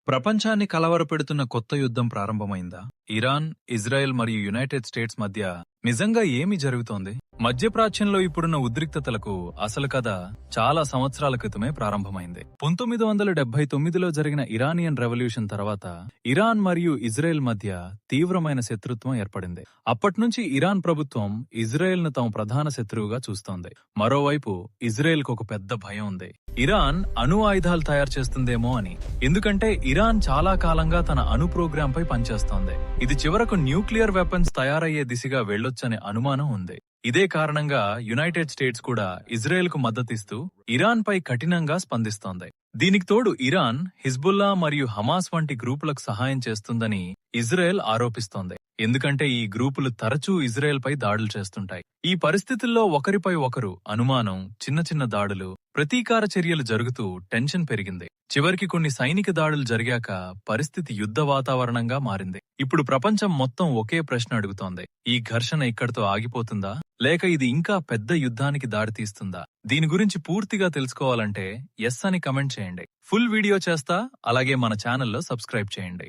ప్రపంచాన్ని కలవరపెడుతున్న కొత్త యుద్ధం ప్రారంభమైందా? ఇరాన్, ఇజ్రాయెల్ మరియు యునైటెడ్ స్టేట్స్ మధ్య నిజంగా ఏమి జరుగుతోంది? మధ్యప్రాచ్యంలో ఇప్పుడున్న ఉద్రిక్తతలకు అసలు కథ చాలా సంవత్సరాల క్రితమే ప్రారంభమైంది. 1979లో జరిగిన ఇరానియన్ రెవల్యూషన్ తర్వాత ఇరాన్ మరియు ఇజ్రాయెల్ మధ్య తీవ్రమైన శత్రుత్వం ఏర్పడింది. అప్పట్నుంచి ఇరాన్ ప్రభుత్వం ఇజ్రాయెల్ ను తమ ప్రధాన శత్రువుగా చూస్తోంది. మరోవైపు ఇజ్రాయెల్ కు ఒక పెద్ద భయం ఉంది. ఇరాన్ అణు ఆయుధాలు తయారు చేస్తుందేమో అని. ఎందుకంటే ఇరాన్ చాలా కాలంగా తన అణు ప్రోగ్రాం పై పనిచేస్తోంది. ఇది చివరకు న్యూక్లియర్ వెపన్స్ తయారయ్యే దిశగా వెళ్లొచ్చనే అనుమానం ఉంది. ఇదే కారణంగా యునైటెడ్ స్టేట్స్ కూడా ఇజ్రాయెల్ కు మద్దతిస్తూ ఇరాన్ పై కఠినంగా స్పందిస్తోంది. దీనికి తోడు ఇరాన్ హిజ్బుల్లా మరియు హమాస్ వంటి గ్రూపులకు సహాయం చేస్తుందని ఇజ్రాయెల్ ఆరోపిస్తోంది. ఎందుకంటే ఈ గ్రూపులు తరచూ ఇజ్రాయెల్ పై దాడులు చేస్తుంటాయి. ఈ పరిస్థితుల్లో ఒకరిపై ఒకరు అనుమానం, చిన్న చిన్న దాడులు, ప్రతీకార చర్యలు జరుగుతూ టెన్షన్ పెరిగింది. చివరికి కొన్ని సైనిక దాడులు జరిగాక పరిస్థితి యుద్ధ వాతావరణంగా మారింది. ఇప్పుడు ప్రపంచం మొత్తం ఒకే ప్రశ్న అడుగుతోంది: ఈ ఘర్షణ ఇక్కడితో ఆగిపోతుందా, లేక ఇది ఇంకా పెద్ద యుద్ధానికి దారితీస్తుందా? దీని గురించి పూర్తిగా తెలుసుకోవాలంటే ఎస్ అని కమెంట్ చేయండి. ఫుల్ వీడియో చేస్తా, అలాగే మన ఛానల్లో సబ్స్క్రైబ్ చేయండి.